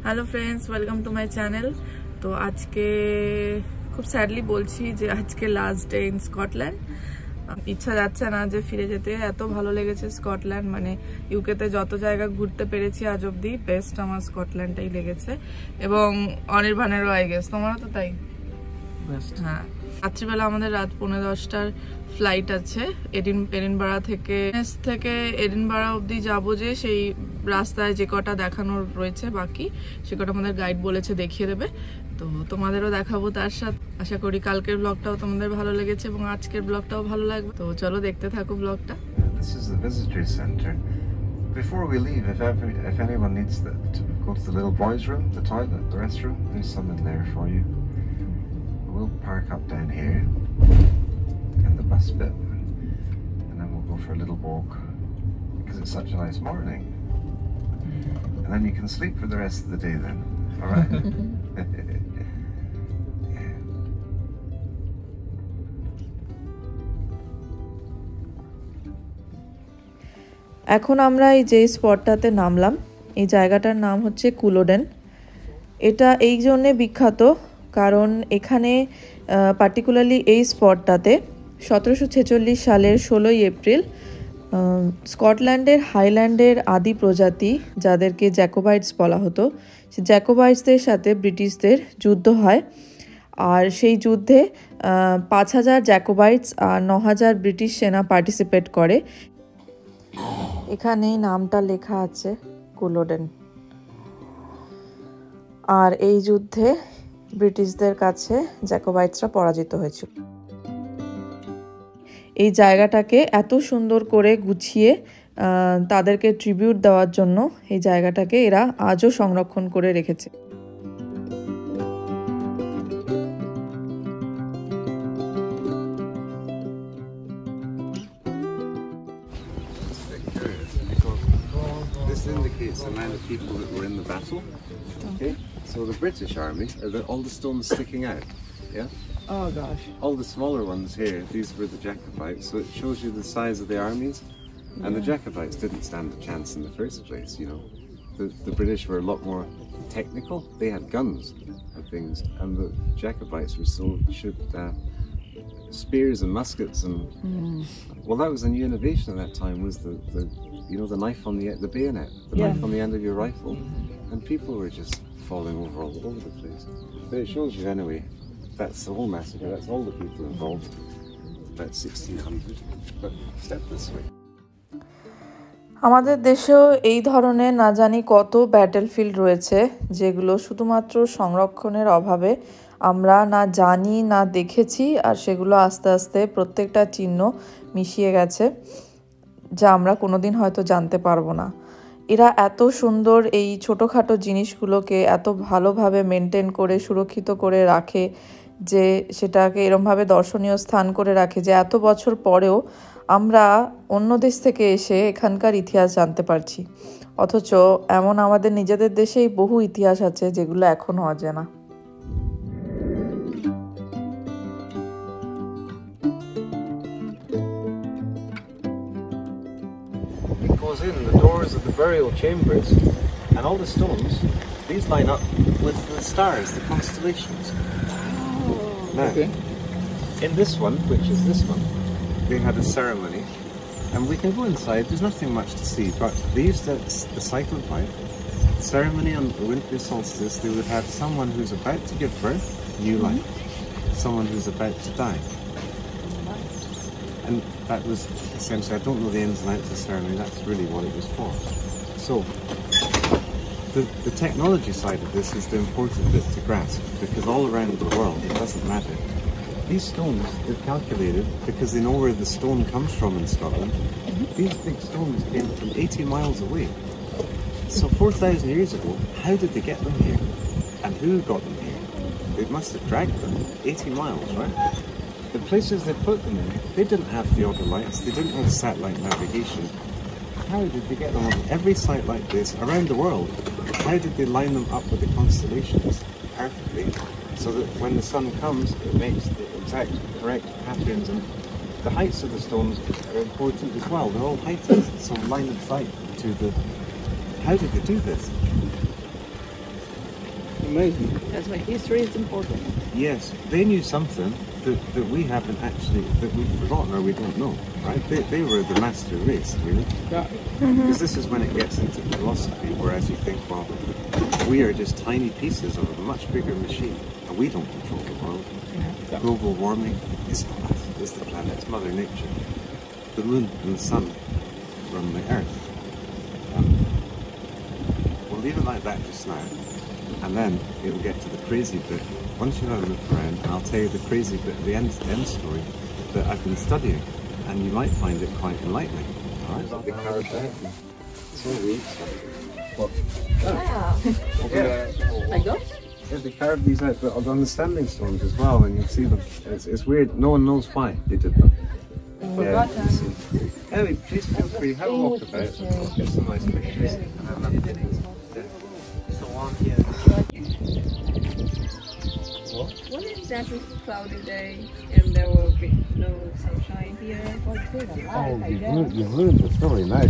Hello friends, welcome to my channel. তো আজকে খুব স্যাডলি বলছি যে আজকে লাস্ট ডে ইন স্কটল্যান্ড। ইচ্ছা যাচ্ছে না যে ফিরে যেতে, এত ভালো লেগেছে স্কটল্যান্ড। মানে ইউকেতে যত জায়গা ঘুরতে পেরেছি আজ অব্দি বেস্ট আমার স্কটল্যান্ডটাই লেগেছে, এবং অনির্বাণেরও আই গেস, তোমারও তো তাই? হ্যাঁ, রাত্রিবেলা আমাদের রাত 10:45টার ফ্লাইট আছে এডিনবারা থেকে এডিনবারা অবধি যাবো, যে সেই রাস্তায় যে কটা দেখানোর রয়েছে বাকি সে কটা আমাদের গাইড বলেছে দেখিয়ে দেবে। তো তোমাদেরও দেখাবো তার সাথে। আশা করি কালকের ব্লগটাও তোমাদের ভালো লেগেছে এবং আজকের ব্লগটাও ভালো লাগবে। তো চলো দেখতে থাকো ব্লগটা। This is the visitor center. Before we leave, if anyone needs to go to the little boys' room, the toilet, the restroom, there's some in there for you. We'll park up down here in the bus bit, and then we'll go for a little walk because it's such a nice morning. And then you can sleep for the rest of the day then. All right? এখন আমরা এই যে স্পটটাতে নামলাম, এই জায়গাটার নাম হচ্ছে কুলোডেন। এটা এই জন্যে বিখ্যাত কারণ এখানে পার্টিকুলারলি এই স্পটটাতে 1746 সালের 16ই এপ্রিল স্কটল্যান্ডের হাইল্যান্ডের আদি প্রজাতি, যাদেরকে জ্যাকোবাইটস বলা হতো, সে জ্যাকোবাইটসদের সাথে ব্রিটিশদের যুদ্ধ হয়। আর সেই যুদ্ধে 5000 জ্যাকোবাইটস আর 9000 ব্রিটিশ সেনা পার্টিসিপেট করে। এখানে নামটা লেখা আছে কুলোডেন। আর এই যুদ্ধে ব্রিটিশদের কাছে জ্যাকোবাইটসরা পরাজিত হয়েছিল। এই জায়গাটাকে এত সুন্দর করে গুছিয়ে তাদেরকে ট্রিবিউট দেওয়ার জন্য এই জায়গাটাকে এরা আজও সংরক্ষণ করে রেখেছে। This indicates the amount of people that were in the battle. Okay, so the British Army, all the stones sticking out. Yeah. Oh gosh. All the smaller ones here, these were the Jacobites, so it shows you the size of the armies. And the Jacobites didn't stand a chance in the first place, you know. The British were a lot more technical. They had guns and things, and the Jacobites were so spears and muskets and well, that was a new innovation at that time, was the knife on the bayonet, knife on the end of your rifle, and people were just falling over all over the place. But it shows you anyway. That's the whole massacre. That's all the people involved. About 1600. But step this way. আমাদের দেশেও এই ধরনের না জানি কত battlefield রয়েছে, যেগুলো শুধুমাত্র সংরক্ষণের অভাবে আমরা না জানি না দেখেছি, আর সেগুলো আস্তে আস্তে প্রত্যেকটা চিহ্ন মিশিয়ে গেছে, যা আমরা কোনোদিন হয়তো জানতে পারবো না। এরা এত সুন্দর এই ছোটোখাটো জিনিসগুলোকে এত ভালোভাবে মেনটেন করে সুরক্ষিত করে রাখে, যে সেটাকে এরমভাবে দর্শনীয় স্থান করে রাখে যে এত বছর পরেও আমরা অন্য দেশ থেকে এসে এখানকার ইতিহাস জানতে পারছি। অথচ এমন আমাদের নিজেদের দেশেই বহু ইতিহাস আছে যেগুলো এখনও অজানা। It goes in the doors of the burial chambers, and all the stones, these line up with the stars, the constellations. Now, okay. In this one, which is this one, they had a ceremony, and we can go inside. There's nothing much to see, but they used the cycle of life. The ceremony on the winter solstice, they would have someone who's about to give birth, new life, someone who's about to die. And that was essentially, I don't know the ins and outs of the ceremony, that's really what it was for. So, the technology side of this is the important bit to grasp, because all around the world, it doesn't matter. These stones, they've calculated, because they know where the stone comes from in Scotland, these big stones came from 80 miles away. So 4,000 years ago, how did they get them here? And who got them here? They must have dragged them 80 miles, right? The places they put them in, they didn't have theodolites, they didn't have satellite navigation. How did they get them on every site like this around the world? How did they line them up with the constellations perfectly, so that when the sun comes, it makes the exact correct patterns? And the heights of the stones are important as well. They're all heights, so line of sight to the... How did they do this? amazing. That's why history is important. Yes, they knew something that we haven't actually, that we've forgotten or we don't know, right? They were the master race, really. Yeah. Because this is when it gets into philosophy, whereas you think, well, we are just tiny pieces of a much bigger machine, and we don't control the world. Yeah. Global warming is not us, it's the planet, it's Mother Nature. The moon and the sun run the earth. We'll leave it like that just now, and then it'll get to the crazy bit. Once you have a look around, and I'll tell you the crazy bit, the end story that I've been studying, and you might find it quite enlightening. All right? They carved out. So weak. What? Like that? Yeah, they carved these out on the standing stones as well, and you see them. It's weird. No one knows why they did them. Yeah, you see. Anyway, please feel free. Have a walk about. Get some nice pictures. So on here. What if that is a cloudy day and there will be no sunshine here? Oh, you've ruined the story now.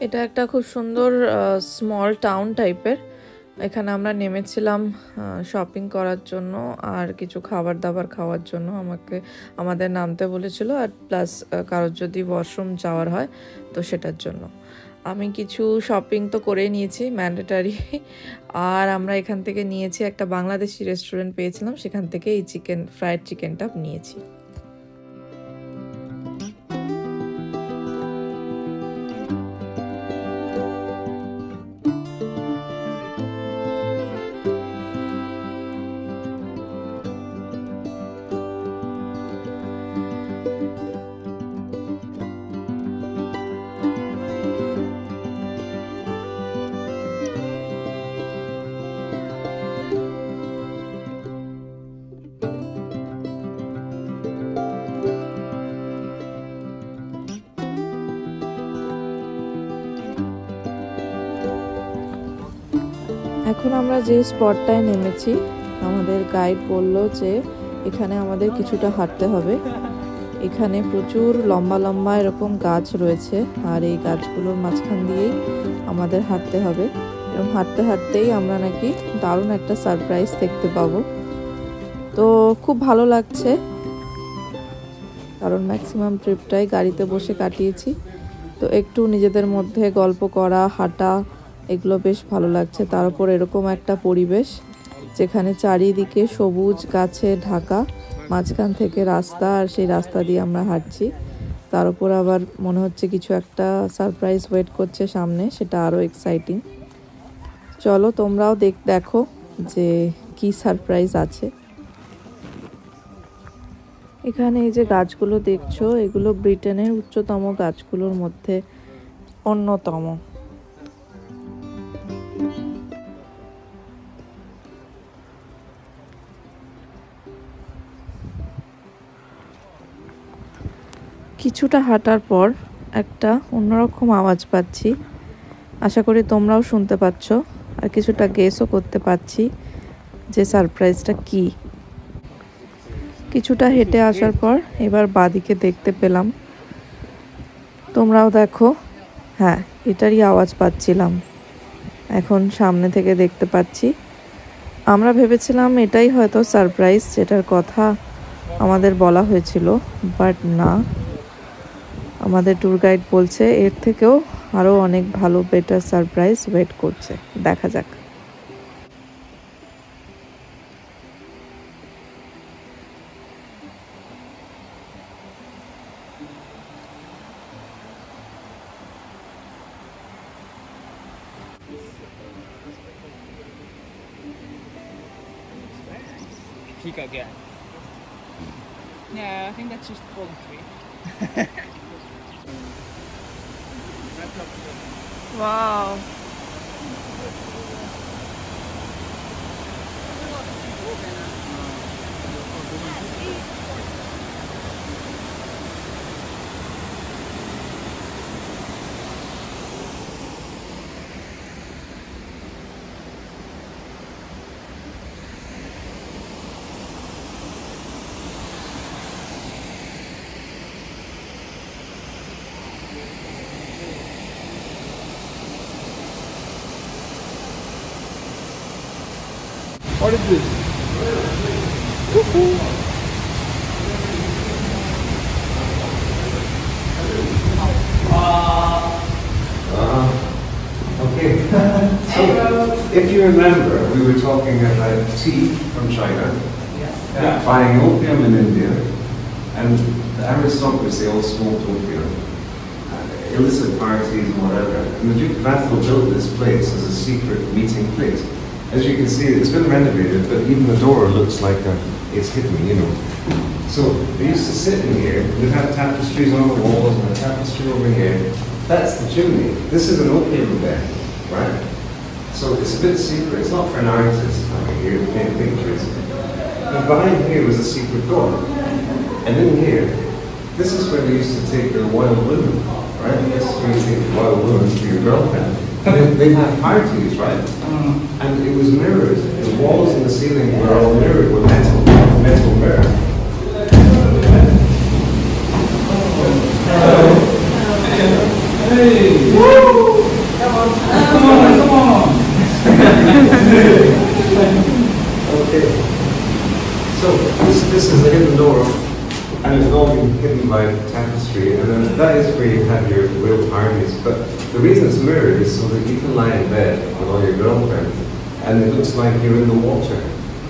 এটা একটা খুব সুন্দর small town টাইপের। এখানে আমরা নেমেছিলাম shopping করার জন্য আর কিছু খাবার দাবার খাওয়ার জন্য। আমাদের নামতে বলেছিল, আর প্লাস কারোর যদি ওয়াশরুম যাওয়ার হয় তো সেটার জন্য। আমি কিছু শপিং তো করেই নিয়েছি, ম্যান্ডেটারি। আর আমরা এখান থেকে নিয়েছি, একটা বাংলাদেশি রেস্টুরেন্ট পেয়েছিলাম, সেখান থেকে এই ফ্রাইড চিকেনটা নিয়েছি। এখন আমরা যে স্পটটায় নেমেছি আমাদের গাইড বলল যে এখানে আমাদের কিছুটা হাঁটতে হবে। এখানে প্রচুর লম্বা লম্বা এরকম গাছ রয়েছে আর এই গাছগুলোর মাঝখান দিয়েই আমাদের হাঁটতে হবে। এরকম হাঁটতে হাঁটতেই আমরা নাকি দারুণ একটা সারপ্রাইজ দেখতে পাবো। তো খুব ভালো লাগছে কারণ ম্যাক্সিমাম ট্রিপটাই গাড়িতে বসে কাটিয়েছি। তো একটু নিজেদের মধ্যে গল্প করা, হাঁটা, এগুলো বেশ ভালো লাগছে। তার উপর এরকম একটা পরিবেশ যেখানে চারিদিকে সবুজ গাছে ঢাকা, মাঝখান থেকে রাস্তা, আর সেই রাস্তা দিয়ে আমরা হাঁটছি। তার উপর আবার মনে হচ্ছে কিছু একটা সারপ্রাইজ ওয়েট করছে সামনে, সেটা আরও এক্সাইটিং। চলো তোমরাও দেখো যে কি সারপ্রাইজ আছে। এখানে এই যে গাছগুলো দেখছো, এগুলো ব্রিটেনের উচ্চতম গাছগুলোর মধ্যে অন্যতম। কিছুটা হাঁটার পর একটা অন্যরকম আওয়াজ পাচ্ছি, আশা করি তোমরাও শুনতে পাচ্ছ, আর কিছুটা গেসও করতে পারছি যে সারপ্রাইজটা কি। কিছুটা হেঁটে আসার পর এবার বাঁদিকে দেখতে পেলাম, তোমরাও দেখো, হ্যাঁ এটারই আওয়াজ পাচ্ছিলাম, এখন সামনে থেকে দেখতে পাচ্ছি। আমরা ভেবেছিলাম এটাই হয়তো সারপ্রাইজ যেটার কথা আমাদের বলা হয়েছিল, বাট না, আমাদের ট্যুর গাইড বলছে এর থেকেও আরও অনেক ভালো বেটার সারপ্রাইজ ওয়েট করছে। দেখা যাক। Peak again. Yeah, I think that's just fallen tree. Wow. What is this? Okay. So, if you remember, we were talking about tea from China, buying opium in India, and the aristocracy all smoked opium, illicit parties and whatever. And the Duke of Atholl built this place as a secret meeting place. As you can see, it's been renovated, but even the door looks like it's hidden, you know. So they used to sit in here. They'd have tapestries on the walls and a tapestry over here. That's the chimney. This is an opium den, right? So it's a bit secret. It's not for an artist coming here to paint pictures. And behind here was a secret door. And in here, this is where they used to take their wild women, right? This is where you take wild women to your girlfriend. They'd have parties, right? And it was mirrored. The walls and the ceiling were all mirrored with metal mirror. Hey! Woo! Come on! Come on! Okay. So this is the hidden door, and it's all been hidden by tapestry, and then that is where you have your real parties. But the reason it's mirrored is so that you can lie in bed with all your girlfriends, and it looks like you're in the water.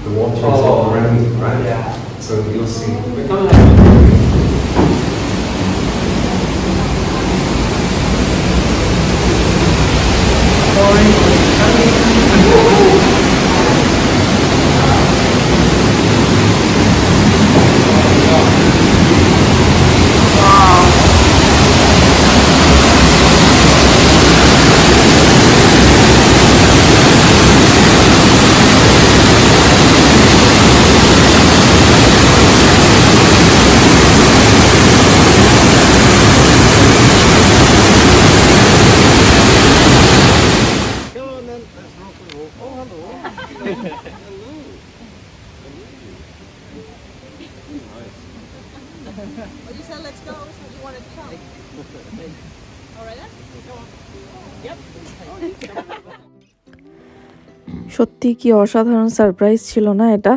The water is all around you, right? Yeah. So you'll see. We're coming out. you said let's go, so you wanted to come. All right, then? Go on. Yep. সত্যি কি অসাধারণ surprise ছিল না এটা?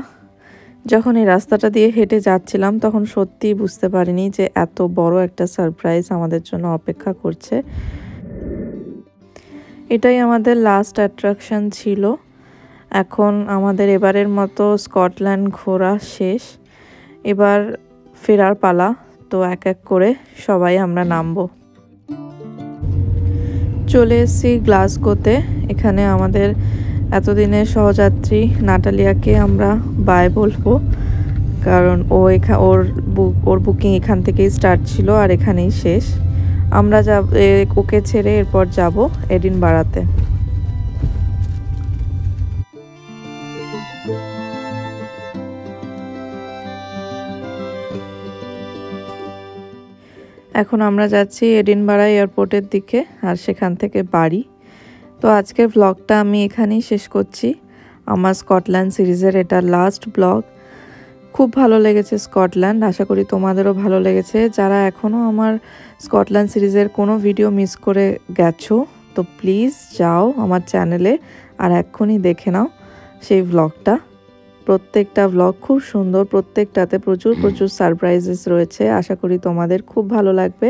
যখন এই রাস্তাটা দিয়ে হেঁটে যাচ্ছিলাম তখন সত্যিই বুঝতে পারিনি যে এত বড় একটা সারপ্রাইজ আমাদের জন্য অপেক্ষা করছে। এটাই আমাদের লাস্ট অ্যাট্রাকশন ছিল। এখন আমাদের এবারের মতো স্কটল্যান্ড ঘোরা শেষ, এবার ফেরার পালা। তো এক এক করে সবাই আমরা নামবো। চলে এসেছি গ্লাসগোতে। এখানে আমাদের এতদিনের সহযাত্রী নাটালিয়াকে আমরা বাই বলবো, কারণ ওর বুকিং এখান থেকেই স্টার্ট ছিল আর এখানেই শেষ। আমরা ওকে ছেড়ে এরপর যাব এডিনবারাতে। এখন আমরা যাচ্ছি এডিনবারা এয়ারপোর্টের দিকে আর সেখান থেকে বাড়ি। তো আজকের ব্লগটা আমি এখানেই শেষ করছি। আমার স্কটল্যান্ড সিরিজের এটা লাস্ট ব্লগ। খুব ভালো লেগেছে স্কটল্যান্ড, আশা করি তোমাদেরও ভালো লেগেছে। যারা এখনও আমার স্কটল্যান্ড সিরিজের কোনো ভিডিও মিস করে গেছো তো প্লিজ যাও আমার চ্যানেলে আর এক্ষুনি দেখে নাও সেই ব্লগটা। প্রত্যেকটা ব্লগ খুব সুন্দর, প্রত্যেকটাতে প্রচুর প্রচুর সারপ্রাইজেস রয়েছে। আশা করি তোমাদের খুব ভালো লাগবে।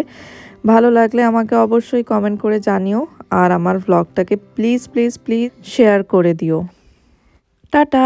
ভালো লাগলে আমাকে অবশ্যই কমেন্ট করে জানিও আর আমার ব্লগটাকে প্লিজ প্লিজ প্লিজ শেয়ার করে দিও। টাটা।